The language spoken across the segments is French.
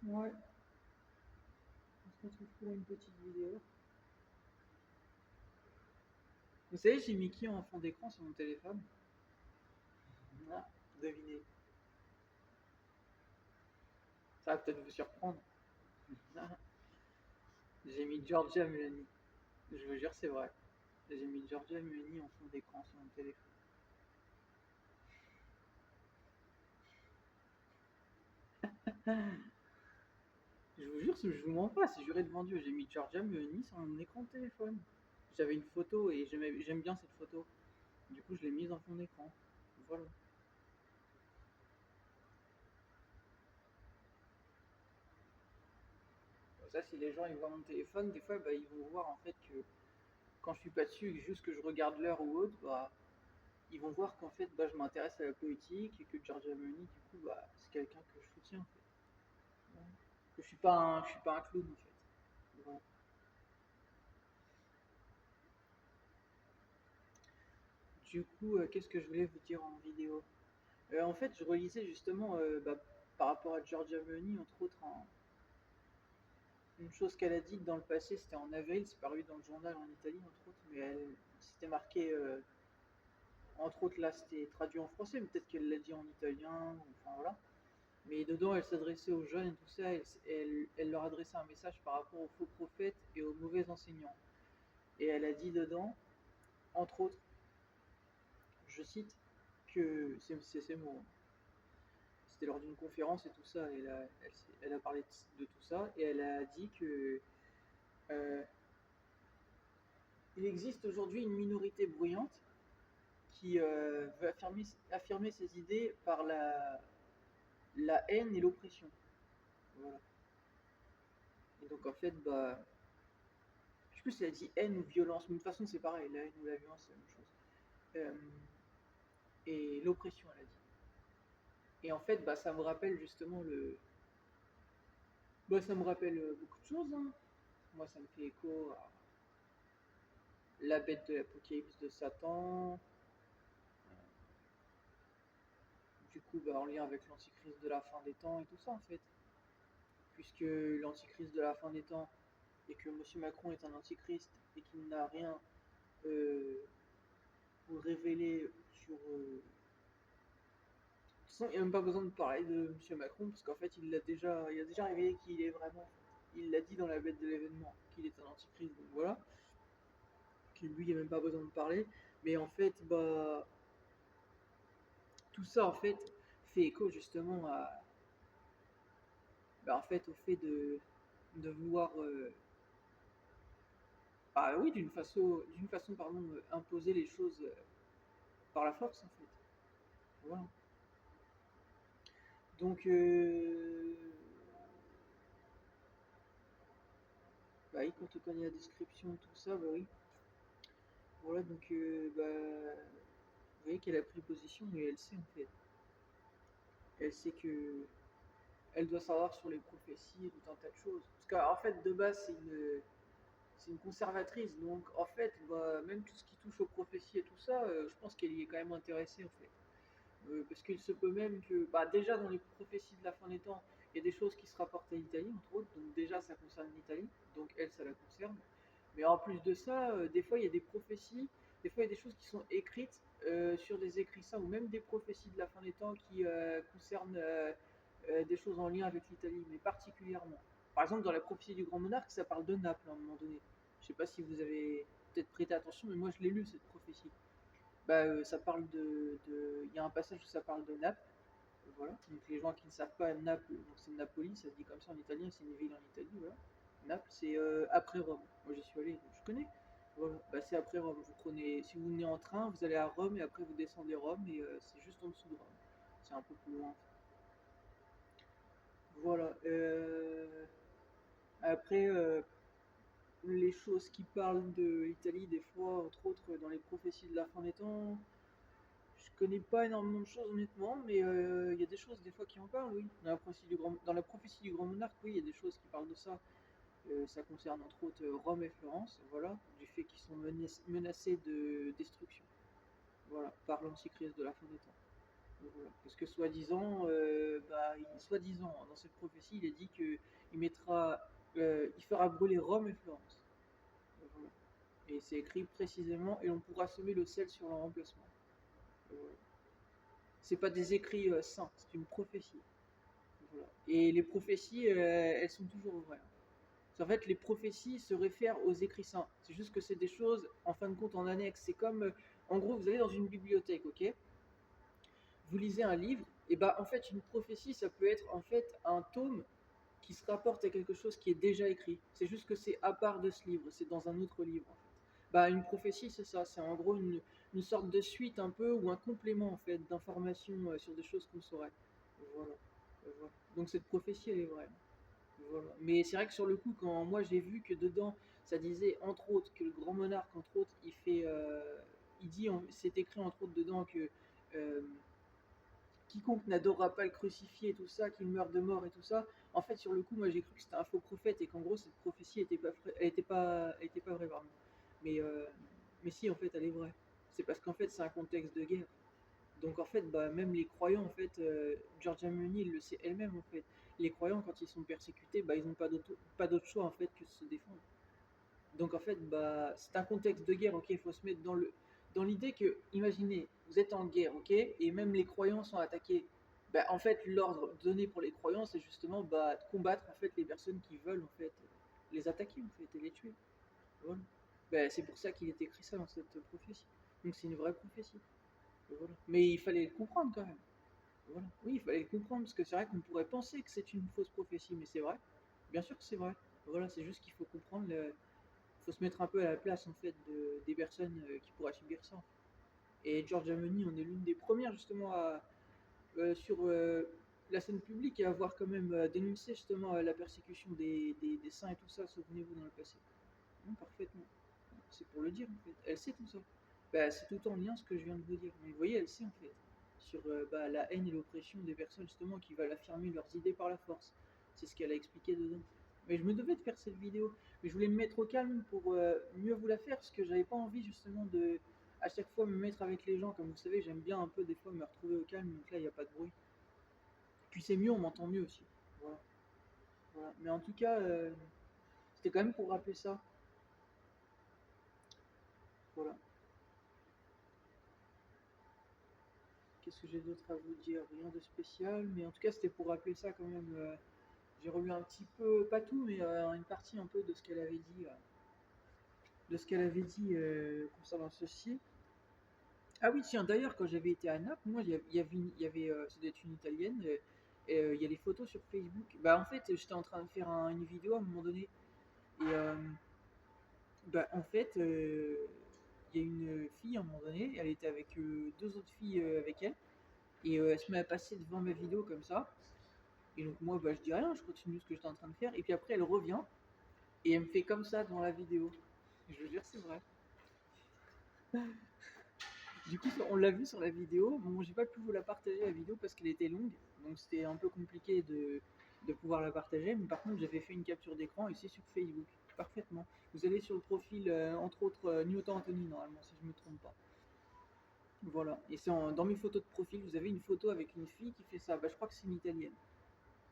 Ouais, on se retrouve pour une petite vidéo. Vous savez, j'ai mis qui en fond d'écran sur mon téléphone? Ah, devinez. Ça va peut-être vous surprendre. Ah, j'ai mis Giorgia Meloni. Je vous jure, c'est vrai. J'ai mis Giorgia Meloni en fond d'écran sur mon téléphone. Je vous jure, je vous mens pas, c'est juré devant Dieu. J'ai mis Giorgia Meloni sur mon écran de téléphone. J'avais une photo et j'aime bien cette photo. Du coup, je l'ai mise en fond d'écran. Voilà. Ça, si les gens ils voient mon téléphone, des fois, bah, ils vont voir en fait que quand je suis pas dessus et juste que je regarde l'heure ou autre, bah, ils vont voir qu'en fait, bah, je m'intéresse à la politique et que Giorgia Meloni, du coup, bah, c'est quelqu'un que je soutiens en fait. Ouais. Que je suis pas un clown en fait. Voilà. Du coup, qu'est-ce que je voulais vous dire en vidéo? En fait, je relisais justement bah, par rapport à Giorgia Meloni, entre autres, une chose qu'elle a dite dans le passé, c'était en avril, c'est paru dans le journal en Italie, entre autres, mais c'était marqué, entre autres là, c'était traduit en français, mais peut-être qu'elle l'a dit en italien, enfin voilà. Mais dedans, elle s'adressait aux jeunes et tout ça, elle leur adressait un message par rapport aux faux prophètes et aux mauvais enseignants. Et elle a dit dedans, entre autres, je cite, que c'est ces mots, hein. C'était lors d'une conférence et tout ça, et elle a parlé de tout ça, et elle a dit que euh, il existe aujourd'hui une minorité bruyante qui veut affirmer ses idées par la haine et l'oppression. Voilà. Et donc en fait, bah, je sais plus si elle a dit haine ou violence, mais de toute façon c'est pareil, la haine ou la violence c'est la même chose. Euh, et l'oppression, elle a dit. Et en fait, bah, ça me rappelle justement Bah, ça me rappelle beaucoup de choses, hein. Moi, ça me fait écho à la bête de l'Apocalypse de Satan, du coup, bah, en lien avec l'antichrist de la fin des temps et tout ça, en fait. Puisque l'antichrist de la fin des temps, et que M. Macron est un antichrist, et qu'il n'a rien euh, pour révéler sur... De toute façon, il n'y a même pas besoin de parler de M. Macron, parce qu'en fait, il a déjà révélé qui il est vraiment. Il l'a dit dans la bête de l'événement, qu'il est un antichrist, donc voilà. Qu'il lui, il n'y a même pas besoin de parler. Mais en fait, bah, tout ça, en fait, fait écho justement à, bah, en fait, au fait de vouloir, bah oui, d'une façon, pardon, imposer les choses par la force, en fait. Voilà. Donc, bah oui, quand on connaît la description, tout ça, bah oui. Voilà, donc, bah, vous voyez qu'elle a pris position et elle sait, en fait. Elle sait que elle doit savoir sur les prophéties et tout un tas de choses. Parce qu'en fait, de base, c'est une conservatrice, donc en fait, bah, même tout ce qui touche aux prophéties et tout ça, je pense qu'elle y est quand même intéressée, en fait. Parce qu'il se peut même que, bah, déjà dans les prophéties de la fin des temps, il y a des choses qui se rapportent à l'Italie, entre autres, donc déjà ça concerne l'Italie, donc elle, ça la concerne. Mais en plus de ça, des fois il y a des prophéties, des fois il y a des choses qui sont écrites sur des écrits saints, ou même des prophéties de la fin des temps qui concernent des choses en lien avec l'Italie, mais particulièrement. Par exemple, dans la prophétie du grand monarque, ça parle de Naples à un moment donné. Je sais pas si vous avez peut-être prêté attention, mais moi je l'ai lu cette prophétie. Bah, ça parle il y a un passage où ça parle de Naples, voilà. Donc les gens qui ne savent pas, Naples, donc c'est Napoli, ça se dit comme ça en italien, c'est une ville en Italie, voilà. Naples, c'est après Rome. Moi j'y suis allé, donc je connais. Voilà, bah, c'est après Rome. Vous prenez, si vous venez en train, vous allez à Rome et après vous descendez Rome et c'est juste en dessous de Rome. C'est un peu plus loin. Voilà. Après, les choses qui parlent de l'Italie, des fois, entre autres, dans les prophéties de la fin des temps, je connais pas énormément de choses honnêtement, mais il y a des choses des fois qui en parlent, oui. Dans la prophétie du grand monarque, oui, il y a des choses qui parlent de ça. Ça concerne entre autres Rome et Florence, voilà, du fait qu'ils sont menacés de destruction, voilà, par l'antichrist de la fin des temps. Voilà. Parce que soi-disant, bah, soi-disant, dans cette prophétie, il est dit que il fera brûler Rome et Florence. Voilà. Et c'est écrit précisément, et on pourra semer le sel sur leur emplacement. Voilà. C'est pas des écrits saints, c'est une prophétie. Voilà. Et les prophéties, elles sont toujours vraies. En fait, les prophéties se réfèrent aux écrits saints. C'est juste que c'est des choses, en fin de compte, en annexe. C'est comme, en gros, vous allez dans une bibliothèque, ok? Vous lisez un livre, et bah, en fait, une prophétie, ça peut être en fait un tome qui se rapporte à quelque chose qui est déjà écrit. C'est juste que c'est à part de ce livre, c'est dans un autre livre. En fait. Bah, une prophétie, c'est ça, c'est en gros une sorte de suite un peu ou un complément en fait d'informations sur des choses qu'on saurait. Voilà. Voilà. Donc cette prophétie, elle est vraie. Voilà. Mais c'est vrai que sur le coup, quand moi j'ai vu que dedans, ça disait entre autres que le grand monarque, entre autres, il dit, c'est écrit entre autres dedans que euh, quiconque n'adorera pas le crucifié et tout ça, qu'il meurt de mort et tout ça. En fait, sur le coup, moi j'ai cru que c'était un faux prophète et qu'en gros cette prophétie était pas vraie, pardon. Mais, euh, mais si, en fait, elle est vraie. C'est parce qu'en fait, c'est un contexte de guerre. Donc en fait, bah, même les croyants, en fait, Giorgia Meloni elle le sait elle-même en fait. Les croyants, quand ils sont persécutés, bah, ils n'ont pas d'autre choix en fait que de se défendre. Donc en fait, bah, c'est un contexte de guerre, ok, il faut se mettre dans l'idée que, imaginez, vous êtes en guerre, ok, et même les croyants sont attaqués. Bah, en fait, l'ordre donné pour les croyants, c'est justement bah, de combattre en fait les personnes qui veulent en fait les attaquer en fait et les tuer. Voilà. Bah, c'est pour ça qu'il est écrit ça dans cette prophétie. Donc c'est une vraie prophétie. Voilà. Mais il fallait le comprendre quand même. Voilà. Oui, il fallait le comprendre parce que c'est vrai qu'on pourrait penser que c'est une fausse prophétie, mais c'est vrai. Bien sûr que c'est vrai. Voilà, c'est juste qu'il faut comprendre faut se mettre un peu à la place en fait des personnes qui pourraient subir ça. Et Giorgia Meloni, on est l'une des premières justement sur la scène publique à avoir quand même dénoncé justement la persécution des saints et tout ça, souvenez-vous dans le passé. Non, parfaitement. C'est pour le dire en fait. Elle sait tout ça. Bah, c'est tout en lien ce que je viens de vous dire. Mais vous voyez, elle sait en fait sur bah, la haine et l'oppression des personnes justement qui veulent affirmer leurs idées par la force. C'est ce qu'elle a expliqué dedans. Mais je me devais de faire cette vidéo, mais je voulais me mettre au calme pour mieux vous la faire parce que j'avais pas envie justement de à chaque fois me mettre avec les gens. Comme vous savez, j'aime bien un peu des fois me retrouver au calme, donc là il n'y a pas de bruit. Puis c'est mieux, on m'entend mieux aussi. Voilà. Voilà. Mais en tout cas, c'était quand même pour rappeler ça. Voilà. Qu'est-ce que j'ai d'autre à vous dire? Rien de spécial, mais en tout cas c'était pour rappeler ça quand même. J'ai relu un petit peu, pas tout, mais une partie un peu de ce qu'elle avait dit, concernant ceci. Ah oui, tiens, d'ailleurs, quand j'avais été à Naples, moi, ça doit être une italienne, et il y a les photos sur Facebook. Bah, en fait, j'étais en train de faire une vidéo à un moment donné, et bah, en fait, il y a une fille à un moment donné, elle était avec deux autres filles avec elle, et elle se met à passer devant ma vidéo comme ça. Et donc moi, bah, je dis rien, je continue ce que j'étais en train de faire. Et puis après, elle revient et elle me fait comme ça dans la vidéo. Je veux dire, c'est vrai. Du coup, on l'a vu sur la vidéo. Bon, j'ai pas pu vous la partager la vidéo parce qu'elle était longue, donc c'était un peu compliqué de pouvoir la partager. Mais par contre, j'avais fait une capture d'écran et c'est sur Facebook, parfaitement. Vous allez sur le profil, entre autres, Newton Anthony, normalement, si je me trompe pas. Voilà. Et dans mes photos de profil, vous avez une photo avec une fille qui fait ça. Bah, je crois que c'est une italienne.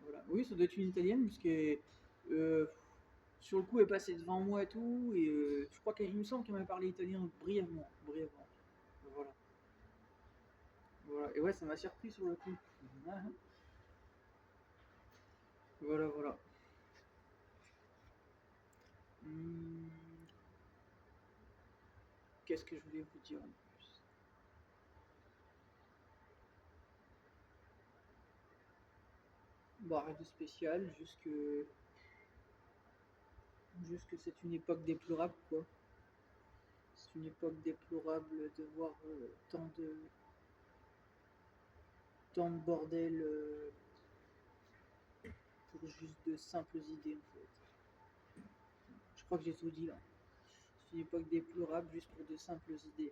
Voilà. Oui, ça doit être une italienne, puisque euh, sur le coup, elle passait devant moi et tout, et je crois qu'il me semble qu'elle m'a parlé italien brièvement, brièvement. Voilà. Voilà. Et ouais, ça m'a surpris sur le coup. Ah, ah. Voilà, voilà. Hmm, qu'est-ce que je voulais vous dire en plus? Bah, rien de spécial, juste que c'est une époque déplorable, quoi. C'est une époque déplorable de voir tant de bordel pour juste de simples idées, en fait. Je crois que j'ai tout dit là. C'est une époque déplorable juste pour de simples idées.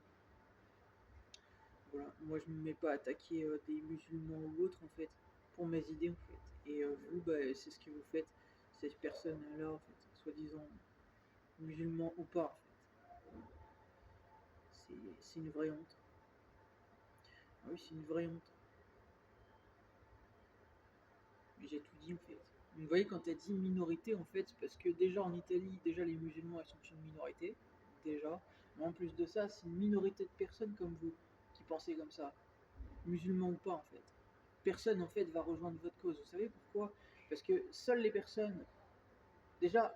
Voilà. Moi, je me mets pas à attaquer des musulmans ou autres, en fait, pour mes idées, en fait. Et vous, bah, c'est ce que vous faites, ces personnes-là, en fait, soi-disant musulmans ou pas, en fait. C'est une vraie honte. Ah oui, c'est une vraie honte. Mais j'ai tout dit en fait. Donc, vous voyez, quand tu as dit minorité, en fait, c'est parce que déjà en Italie, déjà les musulmans, ils sont une minorité, déjà. Mais en plus de ça, c'est une minorité de personnes comme vous qui pensez comme ça, musulmans ou pas en fait. Personne en fait va rejoindre votre cause. Vous savez pourquoi? Parce que seules les personnes, déjà,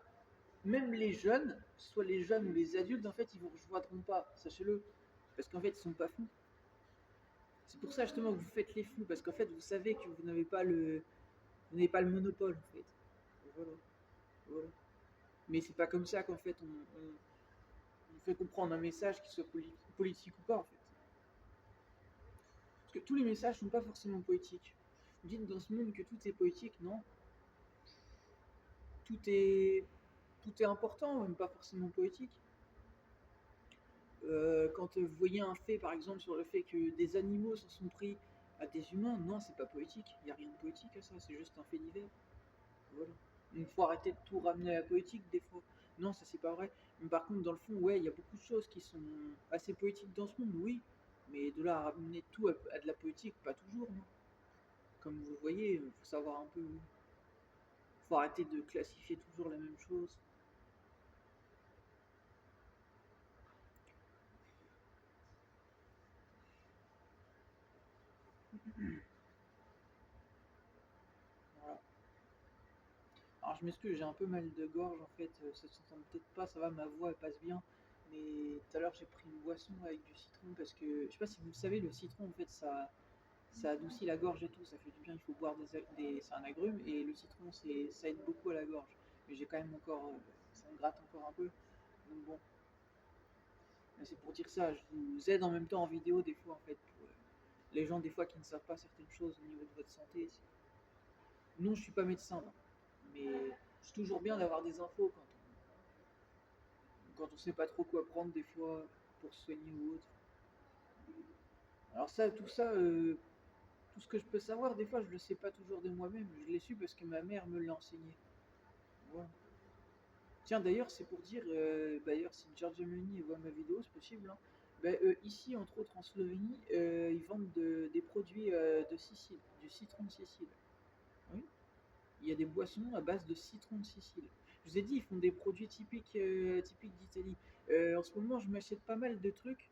même les jeunes, soit les jeunes ou les adultes, en fait, ils vous rejoindront pas, sachez-le. Parce qu'en fait, ils sont pas fous. C'est pour ça justement que vous faites les fous, parce qu'en fait, vous savez que vous n'avez pas le monopole en fait. Voilà, voilà. Mais c'est pas comme ça qu'en fait on fait comprendre un message qui soit politique ou pas en fait. Parce que tous les messages sont pas forcément poétiques. Vous dites dans ce monde que tout est poétique, non? Tout est tout est important, même pas forcément poétique. Quand vous voyez un fait, par exemple, sur le fait que des animaux se sont pris à des humains, non, c'est pas poétique. Il n'y a rien de poétique à ça, c'est juste un fait divers. Voilà. Il faut arrêter de tout ramener à la poétique des fois. Non, ça c'est pas vrai. Mais par contre, dans le fond, ouais, il y a beaucoup de choses qui sont assez poétiques dans ce monde, oui. Mais de là à ramener tout à de la poétique, pas toujours, non. Comme vous le voyez, il faut savoir un peu. Faut arrêter de classifier toujours la même chose. Voilà. Alors je m'excuse, j'ai un peu mal de gorge en fait, ça s'entend peut-être pas, ça va, ma voix elle passe bien. Mais tout à l'heure j'ai pris une boisson avec du citron parce que, je sais pas si vous le savez, le citron en fait ça adoucit la gorge et tout, ça fait du bien, il faut boire c'est un agrume et le citron ça aide beaucoup à la gorge. Mais j'ai quand même encore, ça me gratte encore un peu. Donc bon, c'est pour dire ça, je vous aide en même temps en vidéo des fois en fait, pour les gens des fois qui ne savent pas certaines choses au niveau de votre santé. Non, je suis pas médecin, non. Mais c'est toujours bien d'avoir des infos quand on sait pas trop quoi prendre des fois pour se soigner ou autre. Alors ça, tout ça, tout ce que je peux savoir, des fois je le sais pas toujours de moi-même. Je l'ai su parce que ma mère me l'a enseigné. Voilà. Tiens, d'ailleurs, c'est pour dire, d'ailleurs, si Giorgia Meloni voit ma vidéo, c'est possible, hein. Ici, entre autres en Slovénie, ils vendent des produits de Sicile, du citron de Sicile. Oui, il y a des boissons à base de citron de Sicile. Je vous ai dit, ils font des produits typiques d'Italie. En ce moment, je m'achète pas mal de trucs.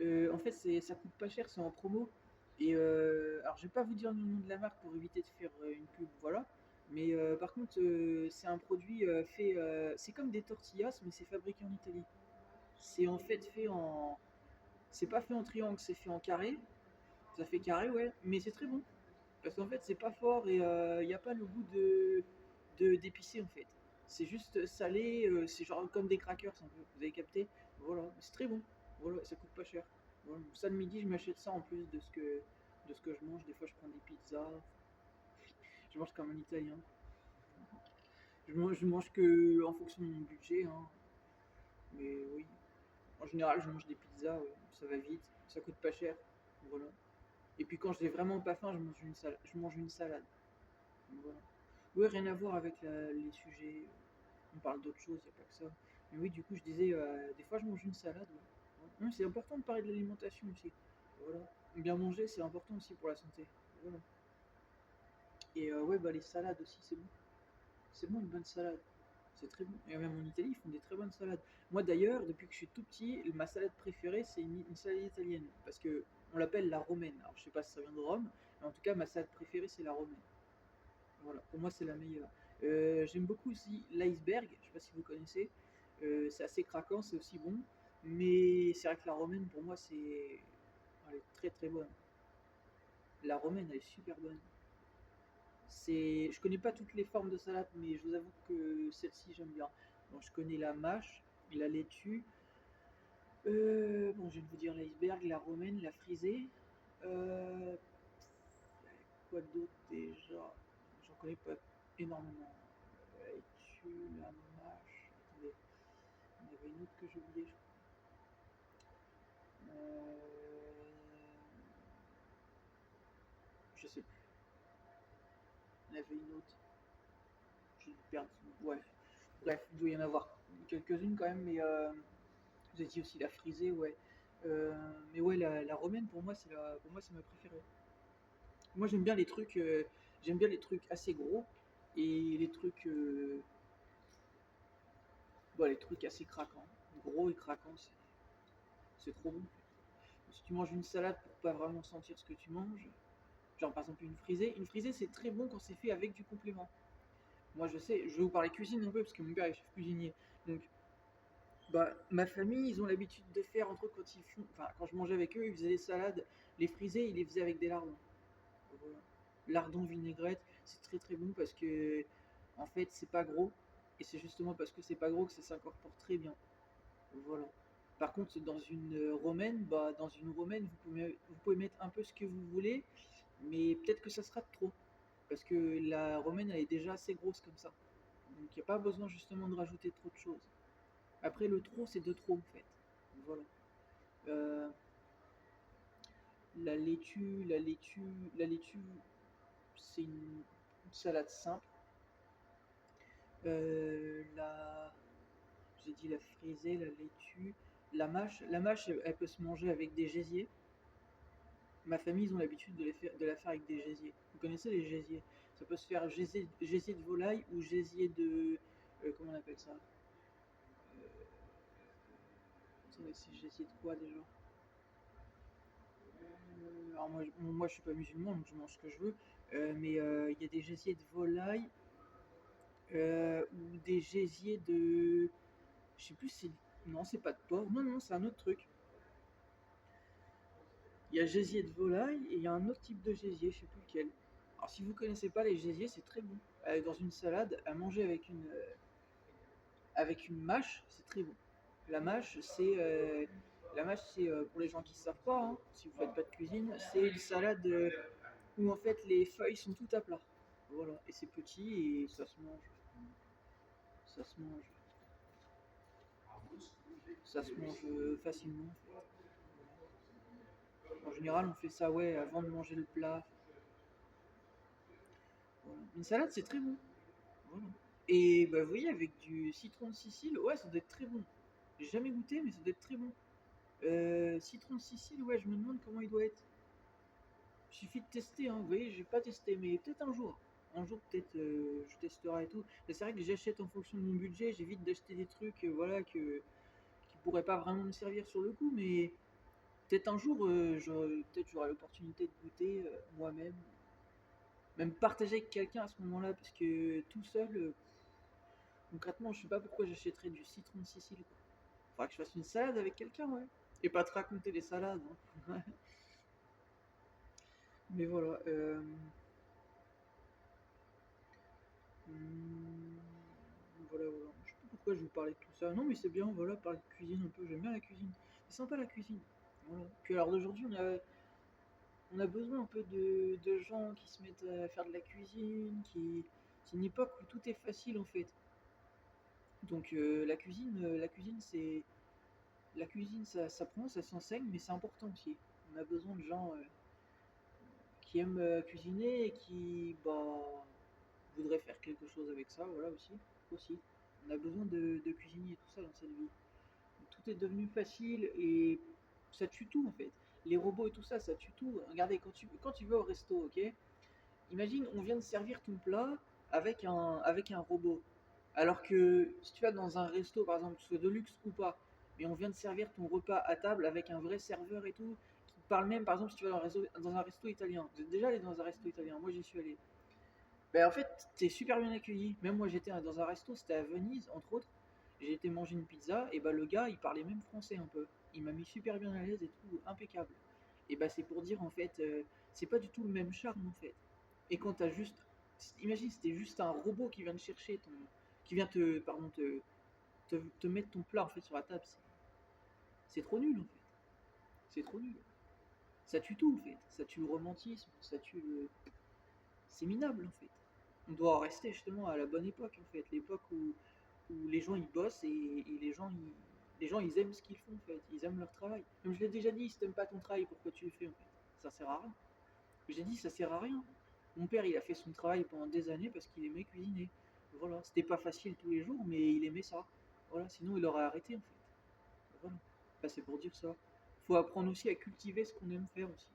En fait, ça coûte pas cher, c'est en promo. Et alors, je vais pas vous dire le nom de la marque pour éviter de faire une pub, voilà. Mais par contre, c'est un produit fait. C'est comme des tortillas, mais c'est fabriqué en Italie. C'est en fait fait en. C'est pas fait en triangle, c'est fait en carré. Ça fait carré, ouais, mais c'est très bon. Parce qu'en fait, c'est pas fort et il n'y a pas le goût d'épicé en fait. C'est juste salé, c'est genre comme des crackers un peu, vous avez capté? Voilà, c'est très bon. Voilà, ça coûte pas cher. Voilà. Ça le midi, je m'achète ça en plus de ce que je mange. Des fois, je prends des pizzas. Je mange comme un Italien. Je mange que en fonction de mon budget, hein. Mais oui, en général, je mange des pizzas, ouais. Ça va vite, ça coûte pas cher. Voilà. Et puis quand j'ai vraiment pas faim, je mange une salade. Voilà. Oui, rien à voir avec les sujets. On parle d'autre chose, il n'y a pas que ça. Mais oui, du coup, je disais, des fois, je mange une salade. Ouais. Ouais, c'est important de parler de l'alimentation aussi. Voilà. Bien manger, c'est important aussi pour la santé. Voilà. Et ouais, bah, les salades aussi, c'est bon. C'est bon, une bonne salade. C'est très bon. Et même en Italie, ils font des très bonnes salades. Moi, d'ailleurs, depuis que je suis tout petit, ma salade préférée, c'est une salade italienne. Parce que on l'appelle la romaine. Alors, je sais pas si ça vient de Rome, mais en tout cas, ma salade préférée, c'est la romaine. Voilà, pour moi c'est la meilleure. J'aime beaucoup aussi l'iceberg, je sais pas si vous connaissez. C'est assez craquant, c'est aussi bon. Mais c'est vrai que la romaine pour moi elle est très très bonne. La romaine elle est super bonne. Je connais pas toutes les formes de salade, mais je vous avoue que celle-ci j'aime bien. Bon, je connais la mâche, la laitue. Bon, je viens de vous dire l'iceberg, la romaine, la frisée. Euh, Quoi d'autre déjà? J'en connais pas énormément. Laitue, la mâche. Attendez, il y en avait une autre que j'ai oubliée, je crois. Je sais plus. Il y en avait une autre. J'ai perdu. Ouais. Bref, il doit y en avoir quelques-unes quand même, mais vous avez dit aussi la frisée, ouais. Mais ouais, la romaine pour moi, pour moi, c'est ma préférée. Moi, j'aime bien les trucs. J'aime bien les trucs assez gros et les trucs assez craquants. Gros et craquants, c'est trop bon. Si tu manges une salade pour pas vraiment sentir ce que tu manges, genre par exemple une frisée c'est très bon quand c'est fait avec du complément. Moi je sais, je vais vous parler cuisine un peu parce que mon père est chef cuisinier. Donc bah ma famille ils ont l'habitude de faire entre autres quand ils font, enfin quand je mangeais avec eux ils faisaient des salades, les frisées ils les faisaient avec des lardons. Voilà. Lardons vinaigrette, c'est très très bon parce que en fait c'est pas gros et c'est justement parce que c'est pas gros que ça s'incorpore très bien. Voilà. Par contre, dans une romaine, vous pouvez mettre un peu ce que vous voulez, mais peut-être que ça sera de trop. Parce que la romaine, elle est déjà assez grosse comme ça. Donc, il n'y a pas besoin justement de rajouter trop de choses. Après, le trop, c'est de trop, en fait. Voilà. Euh, la laitue, c'est une salade simple. La, j'ai dit la frisée, la laitue. La mâche, elle peut se manger avec des gésiers. Ma famille, ils ont l'habitude de la faire avec des gésiers. Vous connaissez les gésiers? Ça peut se faire gésier de volaille ou gésier de... comment on appelle ça? Attendez, c'est gésier de quoi déjà? Alors moi, je suis pas musulman, donc je mange ce que je veux. Mais il y a des gésiers de volaille ou des gésiers de... Je sais plus si... Non, c'est pas de porc. Non, non, c'est un autre truc. Il y a gésier de volaille et il y a un autre type de gésier, je sais plus lequel. Alors si vous connaissez pas les gésiers, c'est très bon. Dans une salade, à manger avec une mâche, c'est très bon. La mâche, pour les gens qui ne savent pas, hein, si vous faites pas de cuisine, c'est une salade où en fait les feuilles sont tout à plat. Voilà, et c'est petit et ça se mange. Ça se mange. Ça se mange facilement. En général, on fait ça ouais avant de manger le plat. Voilà. Une salade, c'est très bon. Voilà. Et bah, vous voyez, avec du citron de Sicile, ouais, ça doit être très bon. J'ai jamais goûté, mais ça doit être très bon. Citron de Sicile, ouais, je me demande comment il doit être. Il suffit de tester, hein. Vous voyez, j'ai pas testé, mais peut-être un jour. Un jour, peut-être, je testerai et tout. Mais c'est vrai que j'achète en fonction de mon budget. J'évite d'acheter des trucs, voilà, qui pourraient pas vraiment me servir sur le coup. Mais peut-être un jour, peut-être j'aurai l'opportunité de goûter moi-même. Même partager avec quelqu'un à ce moment-là, parce que tout seul, concrètement, je sais pas pourquoi j'achèterais du citron de Sicile, quoi. Faudra que je fasse une salade avec quelqu'un, ouais. Et pas te raconter les salades, hein. Mais voilà. Hmm, voilà, voilà. Je sais pas pourquoi je vous parlais de tout ça. Non, mais c'est bien, voilà, parler de cuisine un peu. J'aime bien la cuisine. C'est sympa la cuisine. Voilà. Puis alors d'aujourd'hui, on a besoin un peu de gens qui se mettent à faire de la cuisine, c'est une époque où tout est facile en fait. Donc la cuisine, ça s'apprend, ça s'enseigne, mais c'est important aussi. On a besoin de gens qui aiment cuisiner et qui voudraient faire quelque chose avec ça, voilà aussi. Aussi. On a besoin de cuisiniers et tout ça dans cette vie. Tout est devenu facile et ça tue tout en fait. Les robots et tout ça, ça tue tout. Regardez, quand tu vas au resto, ok? Imagine, on vient de servir ton plat avec un robot. Alors que si tu vas dans un resto, par exemple, que ce soit de luxe ou pas, mais on vient de servir ton repas à table avec un vrai serveur et tout, qui te parle même, par exemple, si tu vas dans un resto italien. Vous êtes déjà allé dans un resto italien? Moi, j'y suis allé. Ben, en fait, t'es super bien accueilli. Même moi, j'étais dans un resto, c'était à Venise, entre autres. J'ai été manger une pizza, et bah le gars, il parlait même français un peu. Il m'a mis super bien à l'aise et tout, impeccable. Et bah c'est pour dire, en fait, c'est pas du tout le même charme, en fait. Et quand t'as juste... Imagine, c'était juste un robot qui vient te chercher qui vient te mettre ton plat, en fait, sur la table. C'est trop nul, en fait. C'est trop nul. Ça tue tout, en fait. Ça tue le romantisme, ça tue le... C'est minable, en fait. On doit en rester justement à la bonne époque, en fait, l'époque où les gens ils bossent et les gens ils aiment ce qu'ils font, en fait, ils aiment leur travail. Comme je l'ai déjà dit, si t'aimes pas ton travail, pourquoi tu le fais, en fait? Ça sert à rien. J'ai dit ça sert à rien. Mon père il a fait son travail pendant des années parce qu'il aimait cuisiner. Voilà, c'était pas facile tous les jours, mais il aimait ça. Voilà, sinon il aurait arrêté, en fait. Voilà. Bah, c'est pour dire ça. Faut apprendre aussi à cultiver ce qu'on aime faire aussi.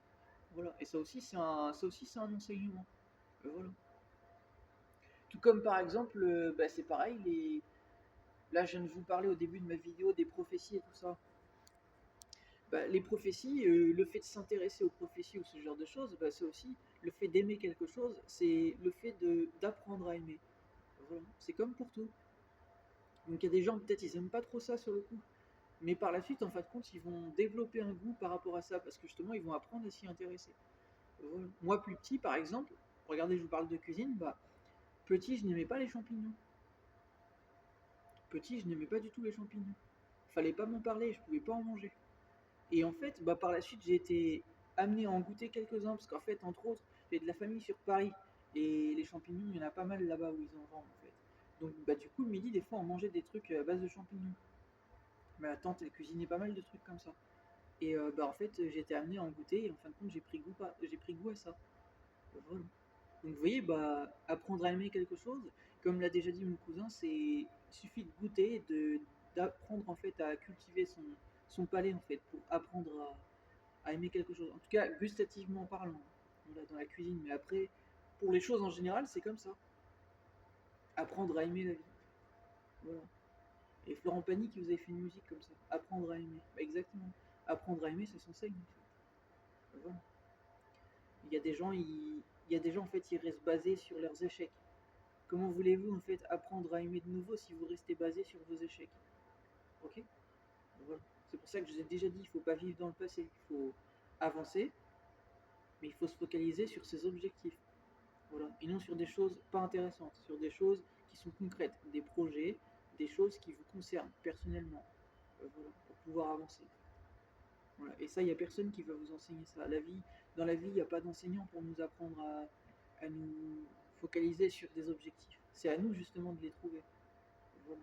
Voilà, et ça aussi c'est un enseignement. Voilà. Tout comme par exemple, bah, c'est pareil, là je viens de vous parler au début de ma vidéo des prophéties et tout ça. Bah, les prophéties, le fait de s'intéresser aux prophéties ou ce genre de choses, bah, c'est aussi le fait d'aimer quelque chose, c'est le fait d'apprendre à aimer. Voilà. C'est comme pour tout. Donc il y a des gens, peut-être, ils aiment pas trop ça sur le coup. Mais par la suite, en fin de compte, ils vont développer un goût par rapport à ça, parce que justement, ils vont apprendre à s'y intéresser. Voilà. Moi, plus petit, par exemple, regardez, je vous parle de cuisine, bah, petit, je n'aimais pas les champignons. Petit, je n'aimais pas du tout les champignons. Fallait pas m'en parler, je pouvais pas en manger. Et en fait, bah, par la suite, j'ai été amené à en goûter quelques-uns, parce qu'en fait, entre autres, j'ai de la famille sur Paris, et les champignons, il y en a pas mal là-bas où ils en vendent, en fait. Donc, bah, du coup, le midi, des fois, on mangeait des trucs à base de champignons. Ma tante, elle cuisinait pas mal de trucs comme ça. Et bah, en fait, j'ai été amené à en goûter, et en fin de compte, j'ai pris goût à ça. Voilà. Donc, vous voyez, bah, apprendre à aimer quelque chose, comme l'a déjà dit mon cousin, il suffit de goûter, d'apprendre en fait à cultiver son palais en fait, pour apprendre à aimer quelque chose. En tout cas, gustativement parlant, voilà, dans la cuisine. Mais après, pour les choses en général, c'est comme ça. Apprendre à aimer la vie. Voilà. Et Florent Pagny qui vous avait fait une musique comme ça. Apprendre à aimer. Bah, exactement. Apprendre à aimer, ça s'enseigne en fait. Voilà. Il y a des gens, il y a des gens en fait, ils restent basés sur leurs échecs. Comment voulez-vous en fait apprendre à aimer de nouveau si vous restez basé sur vos échecs? Ok. Voilà. C'est pour ça que je vous ai déjà dit, il ne faut pas vivre dans le passé. Il faut avancer, mais il faut se focaliser sur ses objectifs. Voilà. Et non sur des choses pas intéressantes, sur des choses qui sont concrètes, des projets, des choses qui vous concernent personnellement. Voilà, pour pouvoir avancer. Voilà. Et ça, il n'y a personne qui va vous enseigner ça. Dans la vie, il n'y a pas d'enseignant pour nous apprendre à nous focaliser sur des objectifs. C'est à nous justement de les trouver. Voilà.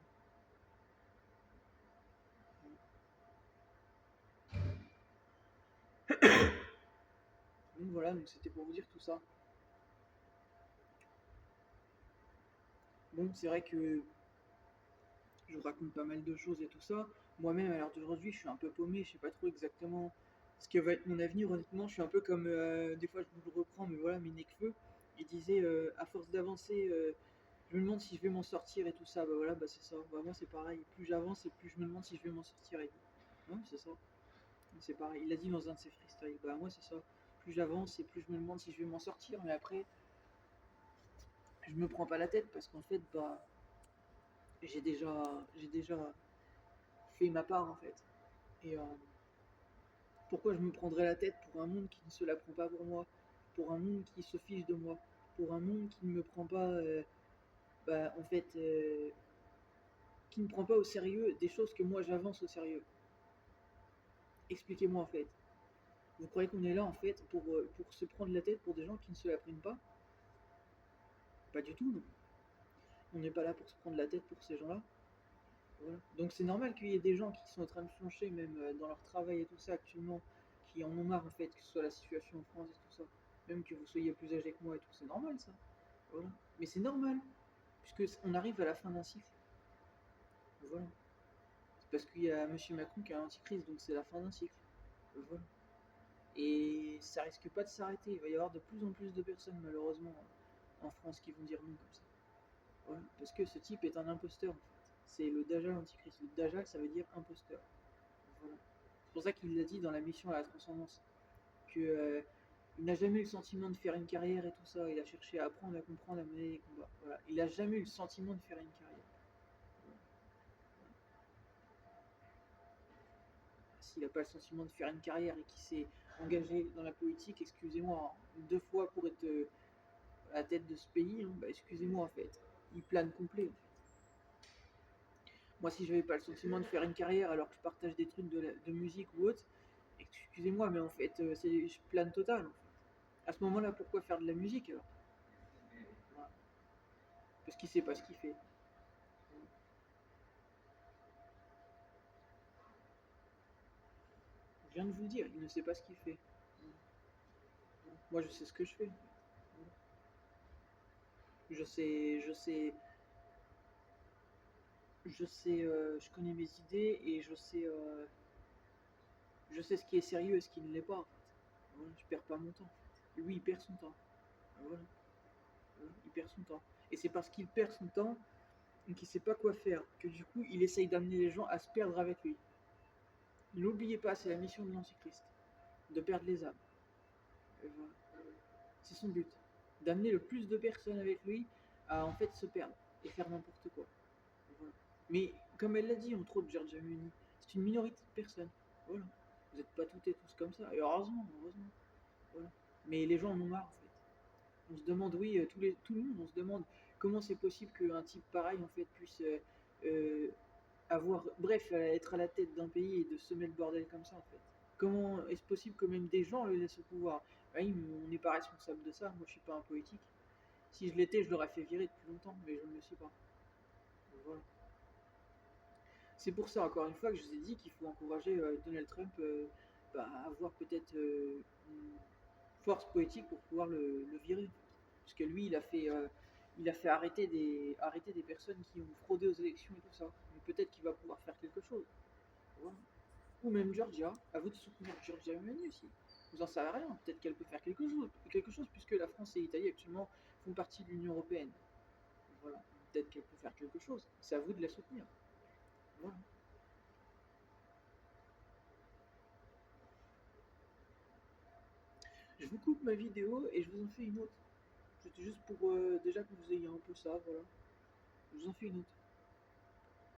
Donc voilà, donc c'était pour vous dire tout ça. Bon, c'est vrai que je vous raconte pas mal de choses et tout ça. Moi-même, à l'heure d'aujourd'hui, je suis un peu paumé, je sais pas trop exactement ce que va être mon avenir. Honnêtement, je suis un peu comme, des fois je vous le reprends, mais voilà, mais Nekfeu, il disait, à force d'avancer, je me demande si je vais m'en sortir et tout ça. Bah voilà, bah c'est ça. Bah moi c'est pareil, plus j'avance et plus je me demande si je vais m'en sortir. Et ouais, c'est ça. C'est pareil. Il a dit dans un de ses freestyles. Bah moi c'est ça. Plus j'avance et plus je me demande si je vais m'en sortir. Mais après, je me prends pas la tête parce qu'en fait, bah j'ai déjà fait ma part en fait. Et pourquoi je me prendrais la tête pour un monde qui ne se la prend pas pour moi, pour un monde qui se fiche de moi, pour un monde qui ne me prend pas, bah, en fait, qui ne prend pas au sérieux des choses que moi j'avance au sérieux. Expliquez-moi en fait. Vous croyez qu'on est là en fait pour se prendre la tête pour des gens qui ne se la prennent pas? Pas du tout, non. On n'est pas là pour se prendre la tête pour ces gens-là. Voilà. Donc c'est normal qu'il y ait des gens qui sont en train de flancher, même dans leur travail et tout ça actuellement, qui en ont marre en fait, que ce soit la situation en France et tout ça. Même que vous soyez plus âgé que moi et tout, c'est normal ça. Voilà. Mais c'est normal, puisque on arrive à la fin d'un cycle. Voilà. C'est parce qu'il y a Monsieur Macron qui a l'antichrist, donc c'est la fin d'un cycle. Voilà. Et ça risque pas de s'arrêter. Il va y avoir de plus en plus de personnes, malheureusement, en France qui vont dire non comme ça. Voilà. Parce que ce type est un imposteur, en fait. C'est le Dajjal antichrist. Le Dajjal, ça veut dire imposteur. Voilà. C'est pour ça qu'il l'a dit dans la mission à la transcendance. Que il n'a jamais eu le sentiment de faire une carrière et tout ça. Il a cherché à apprendre, à comprendre, à mener les combats. Voilà. Il n'a jamais eu le sentiment de faire une carrière. S'il n'a pas le sentiment de faire une carrière et qu'il s'est engagé dans la politique, excusez-moi, hein, 2 fois pour être à la tête de ce pays, hein, bah, excusez-moi en fait. Il plane complet. En fait. Moi, si je n'avais pas le sentiment de faire une carrière alors que je partage des trucs de musique ou autre, excusez-moi, mais en fait, je plane total. En fait. À ce moment-là, pourquoi faire de la musique alors? Voilà. Parce qu'il sait pas ce qu'il fait. Je viens de vous le dire, il ne sait pas ce qu'il fait. Moi, je sais ce que je fais. Je sais, je connais mes idées et je sais ce qui est sérieux et ce qui ne l'est pas. En fait. Voilà, je perds pas mon temps. Lui, il perd son temps. Voilà. Voilà, il perd son temps. Et c'est parce qu'il perd son temps et qu'il sait pas quoi faire que du coup il essaye d'amener les gens à se perdre avec lui. N'oubliez pas, c'est la mission de l'Antichrist, de perdre les âmes. Et voilà. C'est son but, d'amener le plus de personnes avec lui à en fait se perdre et faire n'importe quoi. Voilà. Mais comme elle l'a dit, entre autres, Giorgia Meloni, c'est une minorité de personnes. Voilà. Vous n'êtes pas toutes et tous comme ça. Et heureusement, heureusement. Voilà. Mais les gens en ont marre en fait. On se demande, oui, tout le monde, on se demande comment c'est possible qu'un type pareil en fait puisse euh, avoir, bref, être à la tête d'un pays et de semer le bordel comme ça en fait. Comment est-ce possible que même des gens le laissent au pouvoir? Oui, on n'est pas responsable de ça. Moi, je suis pas un politique. Si je l'étais, je l'aurais fait virer depuis longtemps, mais je ne le suis pas. Donc, voilà. C'est pour ça, encore une fois, que je vous ai dit qu'il faut encourager Donald Trump à avoir peut-être une force politique pour pouvoir le virer. Parce que lui, il a fait arrêter des personnes qui ont fraudé aux élections et tout ça. Mais peut-être qu'il va pouvoir faire quelque chose. Voilà. Ou même Georgia, à vous de soutenir Georgia Meloni aussi. Vous en savez rien, peut-être qu'elle peut faire quelque chose puisque la France et l'Italie actuellement font partie de l'Union Européenne. Voilà, peut-être qu'elle peut faire quelque chose. C'est à vous de la soutenir. Voilà. Je vous coupe ma vidéo et je vous en fais une autre. C'était juste pour déjà que vous ayez un peu ça, voilà. Je vous en fais une autre.